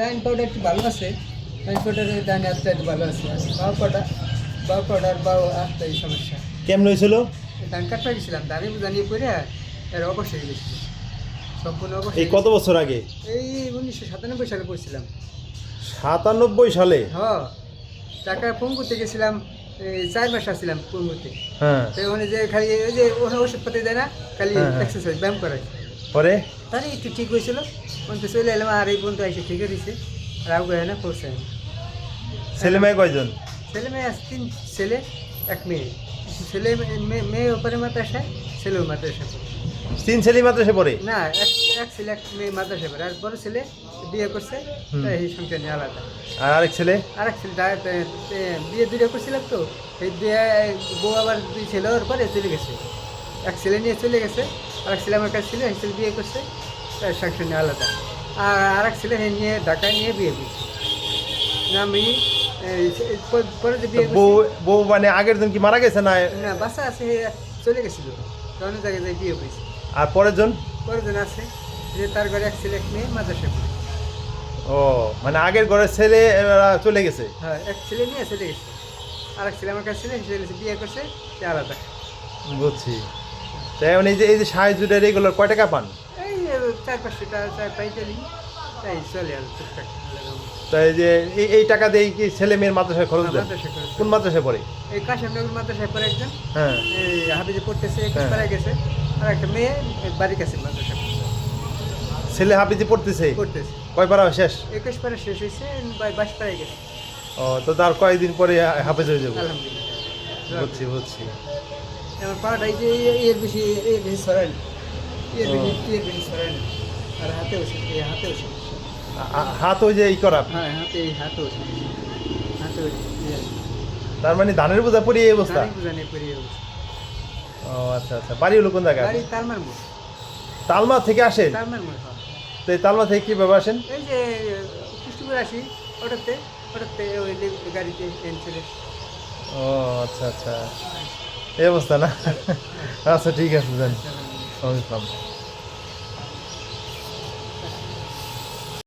ডাইন powder একটু ভালো আছে, ডাইন পাউডারের ডাইন হাতটা একটু ভালো আছে, বাউ পাউডার হাতটা এই সমস্যা। কেমন হয়েছিল? ধান কাটতে গেছিলাম, ধানে জানিয়ে পড়ে এর অবশ হয়ে গেছিল, সম্পূর্ণ অবশ। এই কত বছর আগে? এই 1997 সালে পড়ছিলাম। 97 সালে? হ্যাঁ, টাকা পঙ্গুতে গেছিলাম, এই 4 মাস আসছিলাম পঙ্গুতে। হ্যাঁ। তো ওখানে যে খালি ওই যে ওষুধপাতি দেয় না, খালি এক্সারসাইজ ব্যায়াম করায়, পরে তারই একটু ঠিক হয়েছিল। পর্যন্ত চলে এলাম, আর এই পর্যন্ত এসে ঠিক হয়েছে, আর আগে হয় না, পড়ছে। ছেলে মেয়ে কয়জন? ছেলে মেয়ে আছে 3 ছেলে 1 মেয়ে। ছেলে মেয়ে ওপরে মাদ্রাসায়, ছেলেও মাদ্রাসায় পড়ে। 3 ছেলে মাদ্রাসায় পড়ে? না, এক ছেলে 1 মেয়ে মাদ্রাসায় পড়ে, আর বড় ছেলে বিয়ে করছে, তাই এই সংসার নিয়ে আলাদা। আর আরেক ছেলে? আরেক ছেলে বিয়ে 2টা করছিলাম, তো এই বিয়ে বউ আবার 2 ছেলে ওর পরে চলে গেছে। এক ছেলে নিয়ে চলে গেছে, আরেক ছেলে আমার কাছে ছিল, এই ছেলে বিয়ে করছে, তাই সংসার নিয়ে আলাদা। আর আরেক ছেলে নিয়ে ঢাকায় নিয়ে বিয়ে করছে। না আমি পরে যে বিয়ে বউ বউ মানে আগের জন কি মারা গেছে না? না, বাচ্চা আছে, চলে গেছিল, অন্য জায়গায় যাই বিয়ে হয়েছে। আর পরের জন? পরের জন আছে, যে তার ঘরে 1 ছেলে 1 মেয়ে মাদ্রাসায় পড়ে। ও মানে আগের ঘরের ছেলে চলে গেছে? হ্যাঁ, 1 ছেলে নিয়ে চলে গেছে, আর 1 ছেলে আমার কাছে ছিল, ছেলে বিয়ে করছে, সে আলাদা। বুঝছি। তাই মানে এই যে সাহায্যটা রেগুলার কয় টাকা পান? এই 400-500 টাকা 4 পাইতেলি, তাই চলে আর টুকটাক। তাই যে এই টাকা দিয়ে কি ছেলে মেয়ের মাদ্রাসায় খরচ দেন? মাদ্রাসায় করে। কোন মাদ্রাসায় পড়ে? এই কাশিমনগর মাদ্রাসায় পড়ে একজন, হ্যাঁ। এই হাফিজে পড়তেছে, 21 পাড়ায় গেছে, আর একটা মেয়ে বাড়ির কাছে মাদ্রাসায় ছেলে হাফিজি পড়তেছে? পড়তেছে। কয় পারা শেষ? 21 পাড়া শেষ হয়েছে, 22 পাড়ায় গেছে। ও তো তার কয়েকদিন পরে হাফেজ হয়ে যাবে। আলহামদুলিল্লাহ। বুঝছি বুঝছি। আমার পাড়াটা এই যে এর বেশি সরাই না, এর বেশি সরাই না, আর হাতেও সমস্যা। হাত ওই যে ই করা? হ্যাঁ, হাতেও সমস্যা, হাতেও তার মানে ধানের বোঝা পড়ে এই অবস্থা? জানি পড়ি অবস্থা। ও আচ্ছা আচ্ছা। বাড়ি হলো কোন জায়গায়? বাড়ি তালমার মোড়। তালমা থেকে আসেন? তালমার মোড়, হ্যাঁ। তো এই তালমা থেকে কীভাবে আসেন? এই যে কুষ্টিপুর আসি, ওটাতে ওই গাড়িতে চলে। ও আচ্ছা আচ্ছা, এই অবস্থা না? আচ্ছা ঠিক আছে, যান।